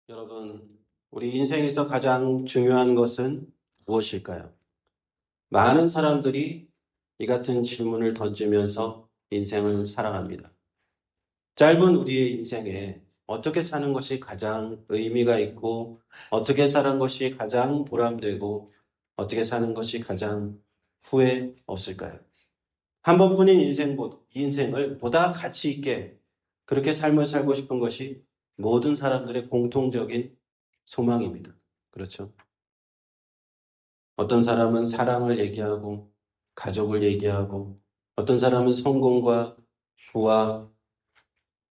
여러분, 우리 인생에서 가장 중요한 것은 무엇일까요? 많은 사람들이 이 같은 질문을 던지면서 인생을 살아갑니다. 짧은 우리의 인생에 어떻게 사는 것이 가장 의미가 있고, 어떻게 사는 것이 가장 보람되고, 어떻게 사는 것이 가장 후회 없을까요? 한 번뿐인 인생을 보다 가치 있게 그렇게 삶을 살고 싶은 것이 모든 사람들의 공통적인 소망입니다. 그렇죠? 어떤 사람은 사랑을 얘기하고, 가족을 얘기하고, 어떤 사람은 성공과 부와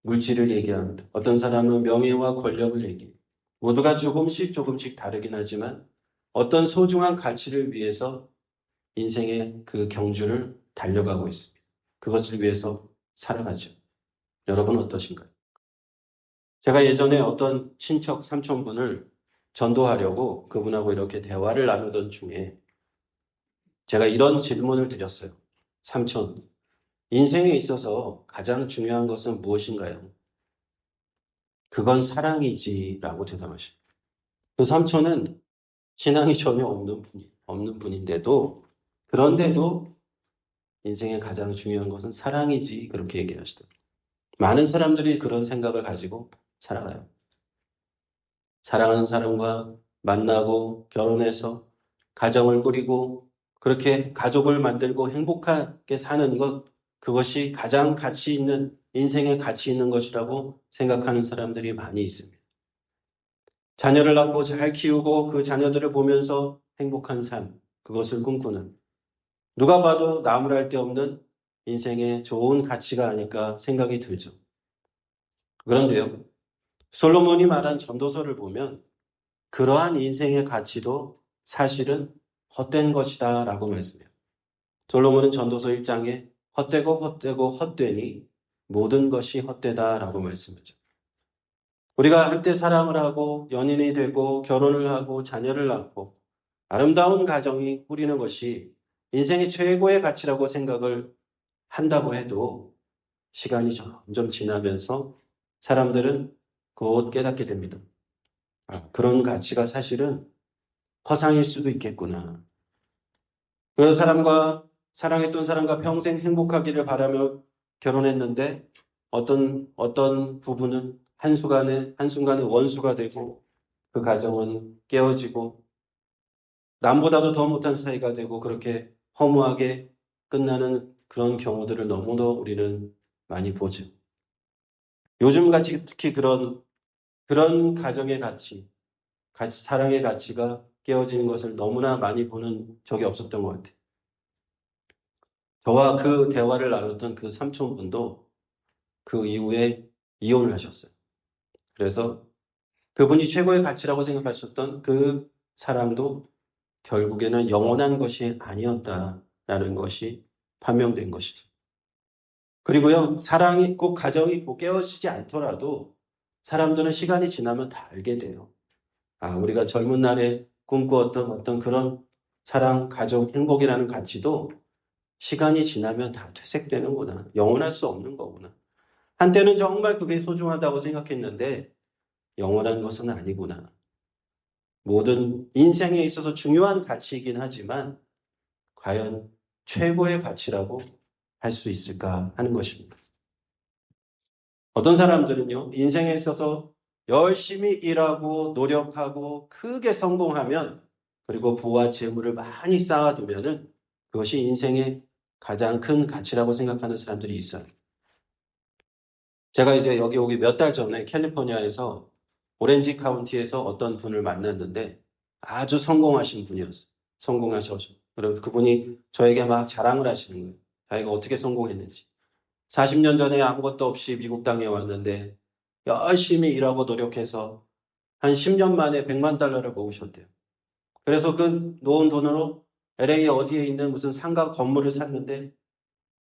물질을 얘기합니다. 어떤 사람은 명예와 권력을 얘기해요. 모두가 조금씩 다르긴 하지만 어떤 소중한 가치를 위해서 인생의 그 경주를 달려가고 있습니다. 그것을 위해서 살아가죠. 여러분 어떠신가요? 제가 예전에 어떤 친척 삼촌분을 전도하려고 그분하고 이렇게 대화를 나누던 중에 제가 이런 질문을 드렸어요. 삼촌, 인생에 있어서 가장 중요한 것은 무엇인가요? 그건 사랑이지라고 대답하십니다. 그 삼촌은 신앙이 전혀 없는 분인데도 그런데도 인생에 가장 중요한 것은 사랑이지 그렇게 얘기하시더라고요. 많은 사람들이 그런 생각을 가지고 살아가요. 사랑하는 사람과 만나고 결혼해서 가정을 꾸리고 그렇게 가족을 만들고 행복하게 사는 것, 그것이 가장 가치 있는, 인생에 가치 있는 것이라고 생각하는 사람들이 많이 있습니다. 자녀를 낳고 잘 키우고 그 자녀들을 보면서 행복한 삶, 그것을 꿈꾸는, 누가 봐도 나무랄 데 없는 인생의 좋은 가치가 아닐까 생각이 들죠. 그런데요, 솔로몬이 말한 전도서를 보면 그러한 인생의 가치도 사실은 헛된 것이다 라고 말씀해요. 솔로몬은 전도서 1장에 헛되고 헛되니 모든 것이 헛되다 라고 말씀하죠. 우리가 한때 사랑을 하고 연인이 되고 결혼을 하고 자녀를 낳고 아름다운 가정이 꾸리는 것이 인생의 최고의 가치라고 생각을 한다고 해도 시간이 점점 지나면서 사람들은 곧 깨닫게 됩니다. 그런 가치가 사실은 허상일 수도 있겠구나. 사랑했던 사람과 평생 행복하기를 바라며 결혼했는데 어떤 부부는 한순간에 원수가 되고 그 가정은 깨어지고 남보다도 더 못한 사이가 되고 그렇게 허무하게 끝나는 그런 경우들을 너무도 우리는 많이 보죠. 요즘같이 특히 그런 가정의 가치, 사랑의 가치가 깨어지는 것을 너무나 많이 보는 적이 없었던 것 같아요. 저와 그 대화를 나눴던 그 삼촌분도 그 이후에 이혼을 하셨어요. 그래서 그분이 최고의 가치라고 생각하셨던 그 사랑도 결국에는 영원한 것이 아니었다라는 것이 판명된 것이죠. 그리고요, 사랑이 꼭 가정이 있고 깨어지지 않더라도 사람들은 시간이 지나면 다 알게 돼요. 우리가 젊은 날에 꿈꾸었던 어떤 그런 사랑, 가족, 행복이라는 가치도 시간이 지나면 다 퇴색되는구나. 영원할 수 없는 거구나. 한때는 정말 그게 소중하다고 생각했는데 영원한 것은 아니구나. 모든 인생에 있어서 중요한 가치이긴 하지만 과연 최고의 가치라고 할 수 있을까 하는 것입니다. 어떤 사람들은요, 인생에 있어서 열심히 일하고 노력하고 크게 성공하면 그리고 부와 재물을 많이 쌓아두면은 그것이 인생의 가장 큰 가치라고 생각하는 사람들이 있어요. 제가 이제 여기 오기 몇 달 전에 캘리포니아에서 오렌지 카운티에서 어떤 분을 만났는데 아주 성공하신 분이었어요. 성공하셔서. 그리고 그분이 저에게 막 자랑을 하시는 거예요. 자기가 어떻게 성공했는지. 40년 전에 아무것도 없이 미국 땅에 왔는데 열심히 일하고 노력해서 한 10년 만에 100만 달러를 모으셨대요. 그래서 그 모은 돈으로 LA 어디에 있는 무슨 상가 건물을 샀는데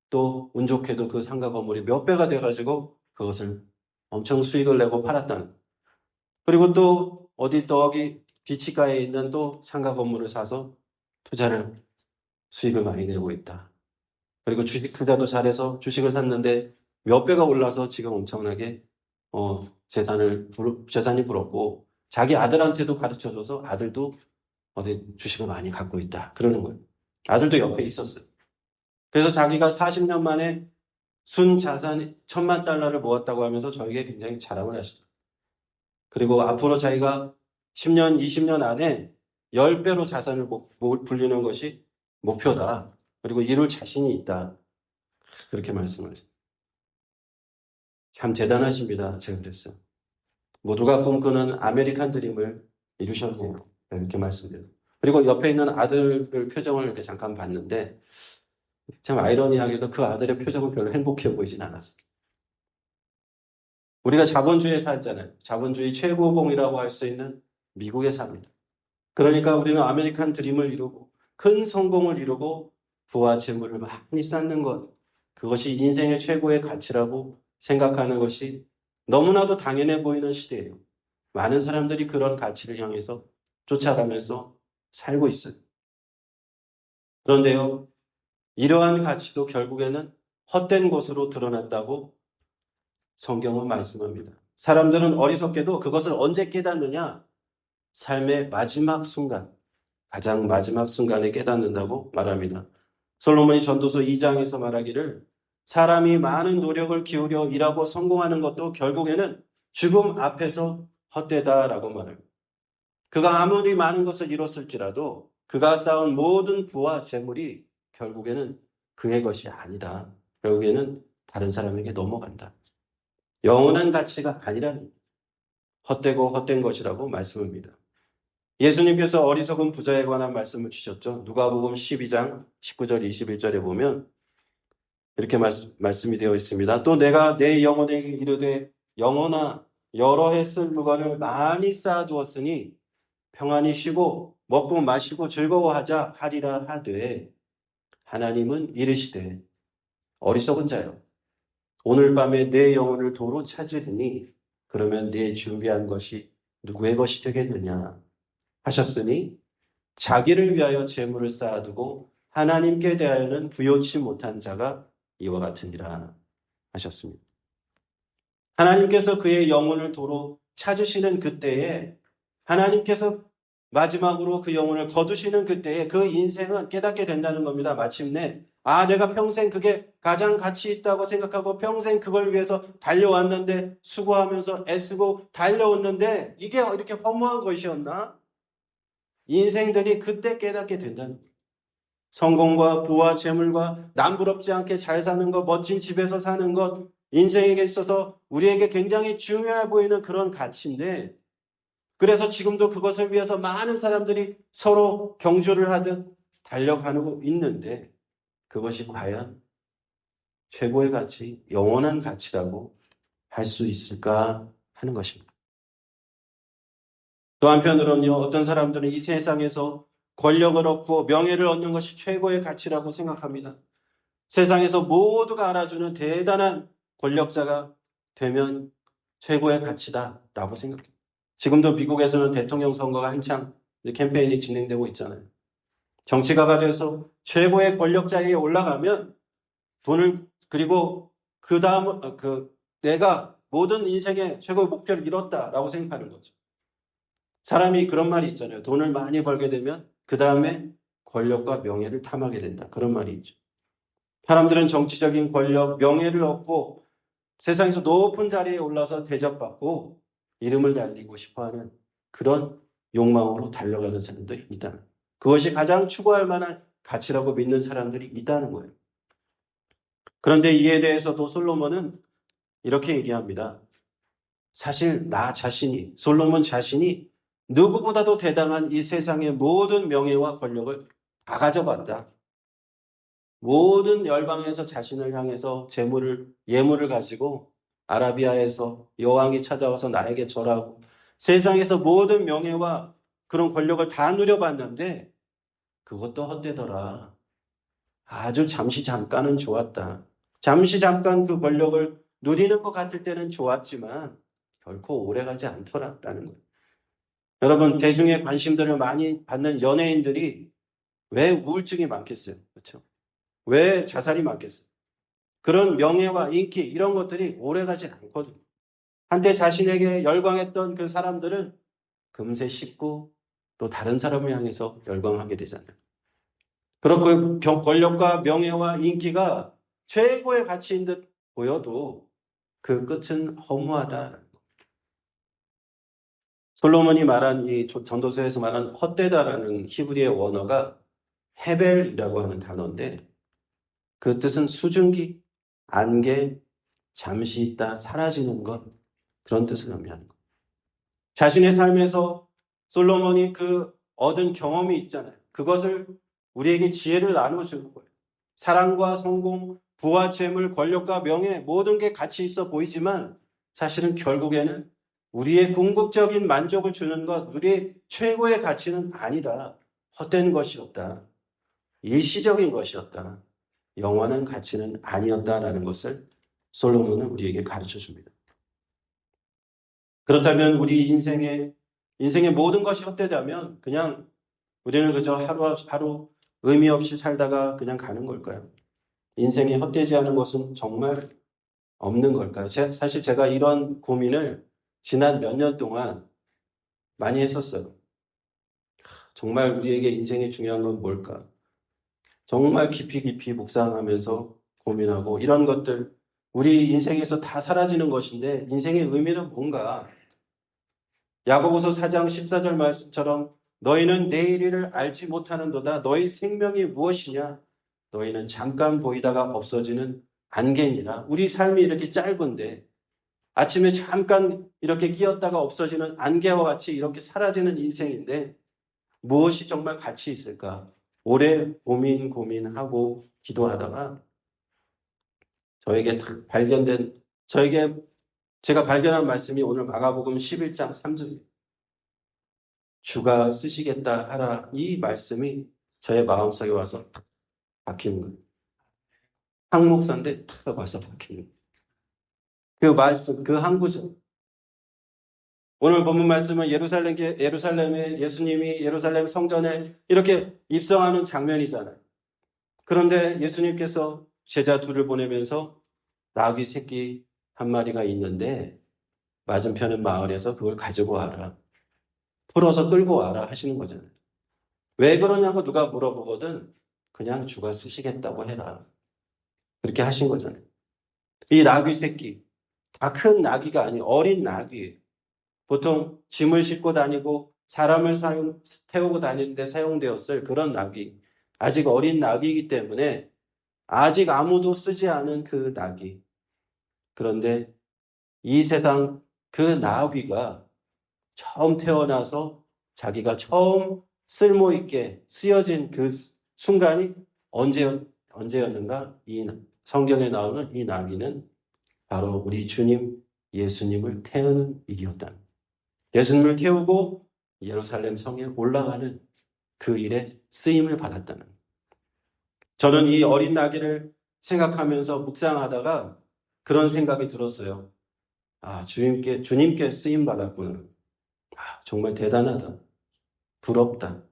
또 운 좋게도 그 상가 건물이 몇 배가 돼가지고 그것을 엄청 수익을 내고 팔았다는. 그리고 또 어디 저기 비치가에 있는 또 상가 건물을 사서 수익을 많이 내고 있다. 그리고 주식 투자도 잘해서 주식을 샀는데 몇 배가 올라서 지금 엄청나게 재산이 불었고 자기 아들한테도 가르쳐줘서 아들도 어디 주식을 많이 갖고 있다. 그러는 거예요. 아들도 옆에 있었어요. 그래서 자기가 40년 만에 순 자산 1,000만 달러를 모았다고 하면서 저에게 굉장히 자랑을 하시더라고요. 그리고 앞으로 자기가 10년, 20년 안에 10배로 자산을 불리는 것이 목표다. 그리고 이룰 자신이 있다. 그렇게 말씀을 하셨어요. 참 대단하십니다. 제가 그랬어요. 모두가 꿈꾸는 아메리칸 드림을 이루셨네요. 이렇게 말씀드려요. 그리고 옆에 있는 아들을 표정을 이렇게 잠깐 봤는데 참 아이러니하게도 그 아들의 표정은 별로 행복해 보이진 않았어요. 우리가 자본주의에 살잖아요. 자본주의 최고봉이라고 할 수 있는 미국에 삽니다. 그러니까 우리는 아메리칸 드림을 이루고 큰 성공을 이루고 부와 재물을 많이 쌓는 것, 그것이 인생의 최고의 가치라고 생각하는 것이 너무나도 당연해 보이는 시대예요. 많은 사람들이 그런 가치를 향해서 쫓아가면서 살고 있어요. 그런데요, 이러한 가치도 결국에는 헛된 것으로 드러난다고 성경은 말씀합니다. 사람들은 어리석게도 그것을 언제 깨닫느냐? 삶의 마지막 순간, 가장 마지막 순간에 깨닫는다고 말합니다. 솔로몬이 전도서 2장에서 말하기를 사람이 많은 노력을 기울여 일하고 성공하는 것도 결국에는 죽음 앞에서 헛되다라고 말합니다. 그가 아무리 많은 것을 이뤘을지라도 그가 쌓은 모든 부와 재물이 결국에는 그의 것이 아니다. 결국에는 다른 사람에게 넘어간다. 영원한 가치가 아니라는 헛되고 헛된 것이라고 말씀합니다. 예수님께서 어리석은 부자에 관한 말씀을 주셨죠. 누가복음 12장 19절 21절에 보면 이렇게 말씀이 되어 있습니다. 또 내가 내 영혼에게 이르되 영혼아 여러 해 쓸 물건을 많이 쌓아두었으니 평안히 쉬고 먹고 마시고 즐거워하자 하리라 하되 하나님은 이르시되 어리석은 자여 오늘 밤에 내 영혼을 도로 찾으리니 그러면 네 준비한 것이 누구의 것이 되겠느냐 하셨으니 자기를 위하여 재물을 쌓아두고 하나님께 대하여는 부요치 못한 자가 이와 같으니라 하셨습니다. 하나님께서 그의 영혼을 도로 찾으시는 그때에 하나님께서 마지막으로 그 영혼을 거두시는 그때에 그 인생은 깨닫게 된다는 겁니다. 마침내 내가 평생 그게 가장 가치 있다고 생각하고 평생 그걸 위해서 달려왔는데 수고하면서 애쓰고 달려왔는데 이게 이렇게 허무한 것이었나? 인생들이 그때 깨닫게 된다는 거예요. 성공과 부와 재물과 남부럽지 않게 잘 사는 것, 멋진 집에서 사는 것, 인생에게 있어서 우리에게 굉장히 중요해 보이는 그런 가치인데 그래서 지금도 그것을 위해서 많은 사람들이 서로 경주를 하듯 달려가고 있는데 그것이 과연 최고의 가치, 영원한 가치라고 할 수 있을까 하는 것입니다. 또 한편으로는요, 어떤 사람들은 이 세상에서 권력을 얻고 명예를 얻는 것이 최고의 가치라고 생각합니다. 세상에서 모두가 알아주는 대단한 권력자가 되면 최고의 가치다라고 생각해요. 지금도 미국에서는 대통령 선거가 한창 캠페인이 진행되고 있잖아요. 정치가가 돼서 최고의 권력 자리에 올라가면 돈을 그리고 그 다음 내가 모든 인생의 최고의 목표를 이뤘다라고 생각하는 거죠. 사람이 그런 말이 있잖아요. 돈을 많이 벌게 되면 그 다음에 권력과 명예를 탐하게 된다. 그런 말이 있죠. 사람들은 정치적인 권력, 명예를 얻고 세상에서 높은 자리에 올라서 대접받고 이름을 날리고 싶어하는 그런 욕망으로 달려가는 사람들이 있다는 거예요. 그것이 가장 추구할 만한 가치라고 믿는 사람들이 있다는 거예요. 그런데 이에 대해서도 솔로몬은 이렇게 얘기합니다. 사실 나 자신이, 솔로몬 자신이 누구보다도 대단한 이 세상의 모든 명예와 권력을 다 가져봤다. 모든 열방에서 자신을 향해서 예물을 가지고 아라비아에서 여왕이 찾아와서 나에게 절하고 세상에서 모든 명예와 그런 권력을 다 누려봤는데 그것도 헛되더라. 아주 잠시 잠깐은 좋았다. 잠시 잠깐 그 권력을 누리는 것 같을 때는 좋았지만 결코 오래가지 않더라라는 거예요. 여러분 대중의 관심들을 많이 받는 연예인들이 왜 우울증이 많겠어요? 그렇죠? 왜 자살이 많겠어요? 그런 명예와 인기 이런 것들이 오래가지 않거든요. 한때 자신에게 열광했던 그 사람들은 금세 식고 또 다른 사람을 향해서 열광하게 되잖아요. 그렇고 권력과 명예와 인기가 최고의 가치인 듯 보여도 그 끝은 허무하다. 솔로몬이 말한 이 전도서에서 말한 헛되다라는 히브리의 원어가 헤벨이라고 하는 단어인데 그 뜻은 수증기, 안개, 잠시 있다 사라지는 것 그런 뜻을 의미하는 것. 자신의 삶에서 솔로몬이 그 얻은 경험이 있잖아요. 그것을 우리에게 지혜를 나눠주는 거예요. 사랑과 성공, 부와 재물, 권력과 명예 모든 게 가치 있어 보이지만 사실은 결국에는 우리의 궁극적인 만족을 주는 것, 우리의 최고의 가치는 아니다. 헛된 것이었다. 일시적인 것이었다. 영원한 가치는 아니었다라는 것을 솔로몬은 우리에게 가르쳐 줍니다. 그렇다면 우리 인생의 모든 것이 헛되다면 그냥 우리는 그저 하루하루 의미 없이 살다가 그냥 가는 걸까요? 인생이 헛되지 않은 것은 정말 없는 걸까요? 사실 제가 이런 고민을 지난 몇 년 동안 많이 했었어요. 정말 우리에게 인생이 중요한 건 뭘까? 정말 깊이 묵상하면서 고민하고 이런 것들 우리 인생에서 다 사라지는 것인데 인생의 의미는 뭔가? 야고보서 4장 14절 말씀처럼 너희는 내일을 알지 못하는도다. 너희 생명이 무엇이냐? 너희는 잠깐 보이다가 없어지는 안개니라. 우리 삶이 이렇게 짧은데 아침에 잠깐 이렇게 끼었다가 없어지는 안개와 같이 이렇게 사라지는 인생인데 무엇이 정말 가치 있을까? 오래 고민하고 기도하다가 저에게 제가 발견한 말씀이 오늘 마가복음 11장 3절이에요. 주가 쓰시겠다 하라. 이 말씀이 저의 마음속에 와서 탁 박히는 거예요. 한 목사인데 탁 와서 박히는 거예요. 그 말씀, 그 한 구절. 오늘 본문 말씀은 예루살렘에 예수님이 예루살렘 성전에 이렇게 입성하는 장면이잖아요. 그런데 예수님께서 제자 둘을 보내면서 나귀 새끼 한 마리가 있는데 맞은편은 마을에서 그걸 가지고 와라. 풀어서 끌고 와라 하시는 거잖아요. 왜 그러냐고 누가 물어보거든 그냥 주가 쓰시겠다고 해라. 그렇게 하신 거잖아요. 이 나귀 새끼, 다 큰 나귀가 아니에요. 어린 나귀. 보통 짐을 싣고 다니고 사람을 태우고 다니는데 사용되었을 그런 나귀. 아직 어린 나귀이기 때문에 아직 아무도 쓰지 않은 그 나귀. 그런데 이 세상 그 나귀가 처음 태어나서 자기가 처음 쓸모있게 쓰여진 그 순간이 언제였는가? 이 성경에 나오는 이 나귀는 바로 우리 주님 예수님을 태우는 일이었다. 예수님을 태우고 예루살렘 성에 올라가는 그 일에 쓰임을 받았다는. 저는 이 어린 나귀를 생각하면서 묵상하다가 그런 생각이 들었어요. 아, 주님께 쓰임 받았구나. 아, 정말 대단하다. 부럽다.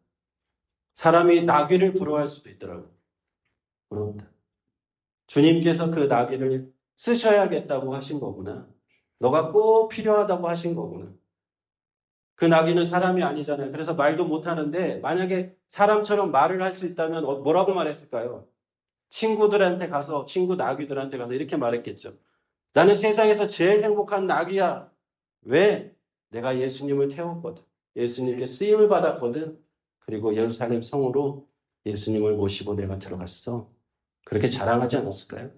사람이 나귀를 부러워할 수도 있더라고요. 부럽다. 주님께서 그 나귀를 쓰셔야겠다고 하신 거구나. 너가 꼭 필요하다고 하신 거구나. 그 나귀는 사람이 아니잖아요. 그래서 말도 못하는데 만약에 사람처럼 말을 할 수 있다면 뭐라고 말했을까요? 친구 나귀들한테 가서 이렇게 말했겠죠. 나는 세상에서 제일 행복한 나귀야. 왜? 내가 예수님을 태웠거든. 예수님께 쓰임을 받았거든. 그리고 예루살렘 성으로 예수님을 모시고 내가 들어갔어. 그렇게 자랑하지 않았을까요?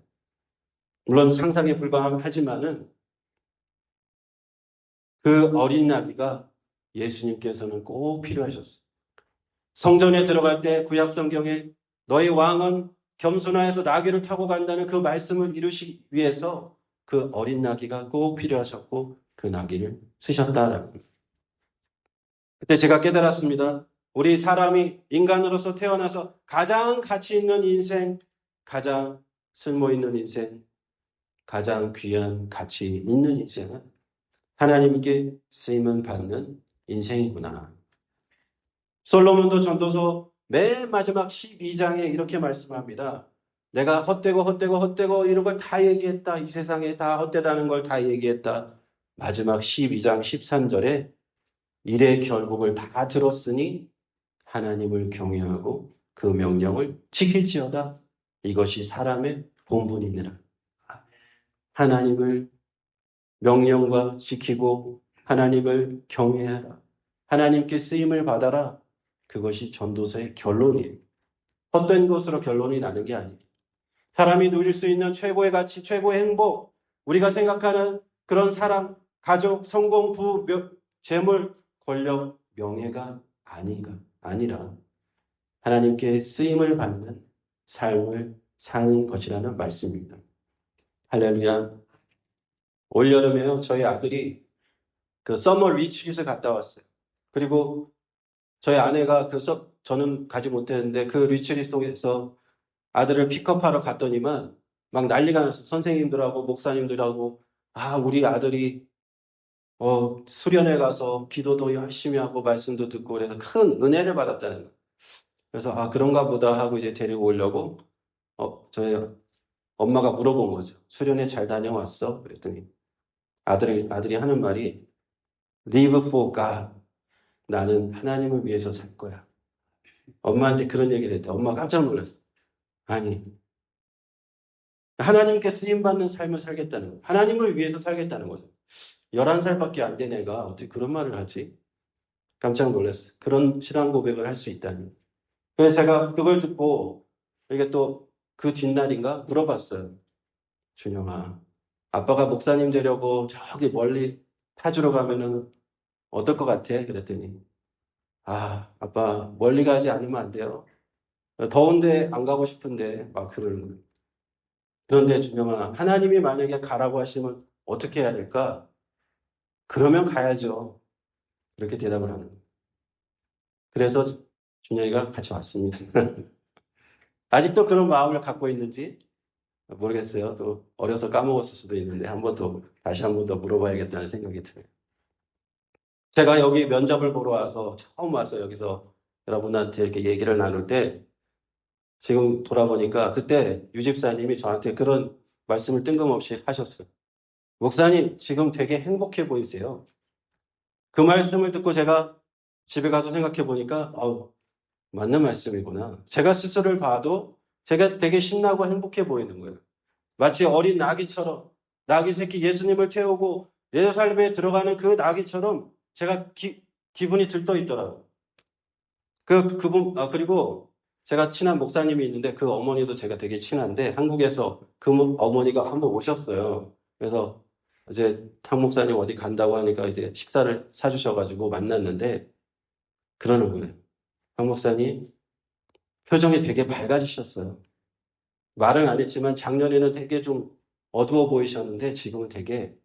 물론 상상에 불과하지만은 그 어린 나귀가 예수님께서는 꼭 필요하셨어요. 성전에 들어갈 때 구약 성경에 너희 왕은 겸손하여서 나귀를 타고 간다는 그 말씀을 이루시기 위해서 그 어린 나귀가 꼭 필요하셨고 그 나귀를 쓰셨다라는 거예요. 그때 제가 깨달았습니다. 우리 사람이 인간으로서 태어나서 가장 가치 있는 인생, 가장 쓸모 있는 인생, 가장 귀한 가치 있는 인생은 하나님께 쓰임을 받는 인생이구나. 솔로몬도 전도서 맨 마지막 12장에 이렇게 말씀합니다. 내가 헛되고 이런 걸 다 얘기했다. 이 세상에 다 헛되다는 걸 다 얘기했다. 마지막 12장 13절에 일의 결국을 다 들었으니 하나님을 경외하고 그 명령을 지킬지어다. 이것이 사람의 본분이니라. 하나님을 명령과 지키고 하나님을 경외하라. 하나님께 쓰임을 받아라. 그것이 전도서의 결론이에요. 헛된 것으로 결론이 나는 게 아니에요. 사람이 누릴 수 있는 최고의 가치, 최고의 행복, 우리가 생각하는 그런 사랑, 가족, 성공, 재물, 권력, 명예가 아니라 하나님께 쓰임을 받는 삶을 사는 것이라는 말씀입니다. 할렐루야. 올여름에요, 저희 아들이 그 서머 리트릿을 갔다 왔어요. 그리고 저희 아내가 저는 가지 못했는데 그 리트릿 속에서 아들을 픽업하러 갔더니만 막 난리가 났어. 선생님들하고 목사님들하고 우리 아들이 수련회 가서 기도도 열심히 하고 말씀도 듣고 그래서 큰 은혜를 받았다는 거예요. 그래서 그런가 보다 하고 이제 데리고 오려고 저희 엄마가 물어본 거죠. 수련회 잘 다녀왔어? 그랬더니 아들이 하는 말이 Live for God. 나는 하나님을 위해서 살 거야. 엄마한테 그런 얘기를 했대. 엄마가 깜짝 놀랐어. 아니, 하나님께 쓰임받는 삶을 살겠다는 거예요. 하나님을 위해서 살겠다는 거죠. 11살밖에 안 된 애가 어떻게 그런 말을 하지? 깜짝 놀랐어요. 그런 신앙 고백을 할 수 있다니. 그래서 제가 그걸 듣고 이게 또 그 뒷날인가 물어봤어요. 준영아, 아빠가 목사님 되려고 저기 멀리 타주러 가면은 어떨 것 같아? 그랬더니 아빠 멀리 가지 않으면 안 돼요. 더운데 안 가고 싶은데 막 그러는 거예요. 그런데 준영아, 하나님이 만약에 가라고 하시면 어떻게 해야 될까? 그러면 가야죠. 그렇게 대답을 하는 거예요. 그래서 준영이가 같이 왔습니다. 아직도 그런 마음을 갖고 있는지 모르겠어요. 또 어려서 까먹었을 수도 있는데 다시 한 번 더 물어봐야겠다는 생각이 들어요. 제가 여기 면접을 보러 와서 처음 와서 여기서 여러분한테 이렇게 얘기를 나눌 때 지금 돌아보니까 그때 유 집사님이 저한테 그런 말씀을 뜬금없이 하셨어요. 목사님, 지금 되게 행복해 보이세요. 그 말씀을 듣고 제가 집에 가서 생각해 보니까 맞는 말씀이구나. 제가 스스로를 봐도 제가 되게 신나고 행복해 보이는 거예요. 마치 어린 나귀처럼 나귀 새끼 예수님을 태우고 예루살렘에 들어가는 그 나귀처럼 제가 기분이 들떠 있더라고요. 그리고 제가 친한 목사님이 있는데 그 어머니도 제가 되게 친한데 한국에서 그 어머니가 한번 오셨어요. 그래서 이제 탕 목사님 어디 간다고 하니까 이제 식사를 사주셔가지고 만났는데 그러는 거예요. 탕 목사님 표정이 되게 밝아지셨어요. 말은 안 했지만 작년에는 되게 좀 어두워 보이셨는데 지금은 되게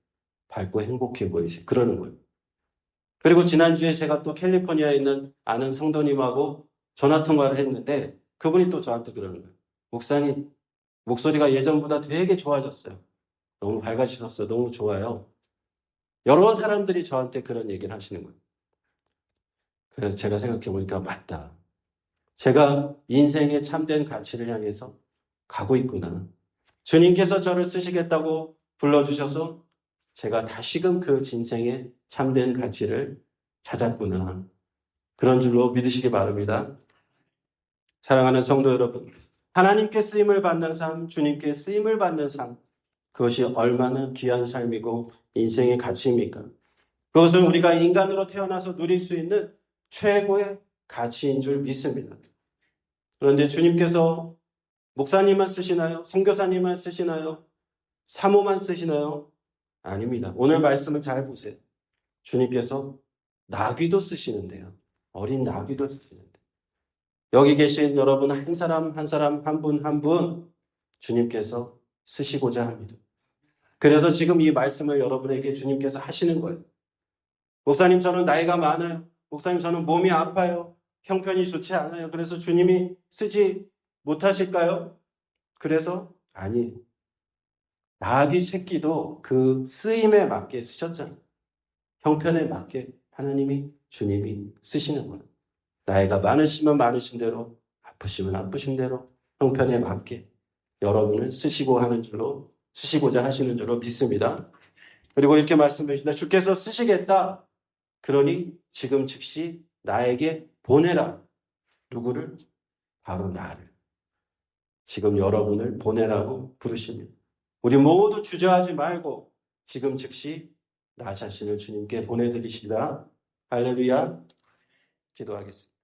밝고 행복해 보이세요. 그러는 거예요. 그리고 지난주에 제가 또 캘리포니아에 있는 아는 성도님하고 전화 통화를 했는데 그분이 또 저한테 그러는 거예요. 목사님, 목소리가 예전보다 되게 좋아졌어요. 너무 밝아지셨어요. 너무 좋아요. 여러 사람들이 저한테 그런 얘기를 하시는 거예요. 그래서 제가 생각해 보니까 맞다. 제가 인생의 참된 가치를 향해서 가고 있구나. 주님께서 저를 쓰시겠다고 불러주셔서 제가 다시금 그 인생의 참된 가치를 찾았구나. 그런 줄로 믿으시기 바랍니다. 사랑하는 성도 여러분, 하나님께 쓰임을 받는 삶, 주님께 쓰임을 받는 삶, 그것이 얼마나 귀한 삶이고 인생의 가치입니까? 그것은 우리가 인간으로 태어나서 누릴 수 있는 최고의 가치인 줄 믿습니다. 그런데 주님께서 목사님만 쓰시나요? 선교사님만 쓰시나요? 사모만 쓰시나요? 아닙니다. 오늘 말씀을 잘 보세요. 주님께서 나귀도 쓰시는데요. 어린 나귀도 쓰시는데. 여기 계신 여러분 한 사람 한 사람 한 분 한 분 주님께서 쓰시고자 합니다. 그래서 지금 이 말씀을 여러분에게 주님께서 하시는 거예요. 목사님 저는 나이가 많아요. 목사님 저는 몸이 아파요. 형편이 좋지 않아요. 그래서 주님이 쓰지 못하실까요? 그래서 아니, 나귀 새끼도 그 쓰임에 맞게 쓰셨잖아요. 형편에 맞게 하나님이 주님이 쓰시는 거예요. 나이가 많으시면 많으신 대로, 아프시면 아프신 대로 형편에 맞게 여러분을 쓰시고자 하시는 줄로 믿습니다. 그리고 이렇게 말씀해 주신다. 주께서 쓰시겠다. 그러니 지금 즉시 나에게 보내라. 누구를? 바로 나를. 지금 여러분을 보내라고 부르십니다. 우리 모두 주저하지 말고 지금 즉시 나 자신을 주님께 보내드리시다. 할렐루야. 기도하겠습니다.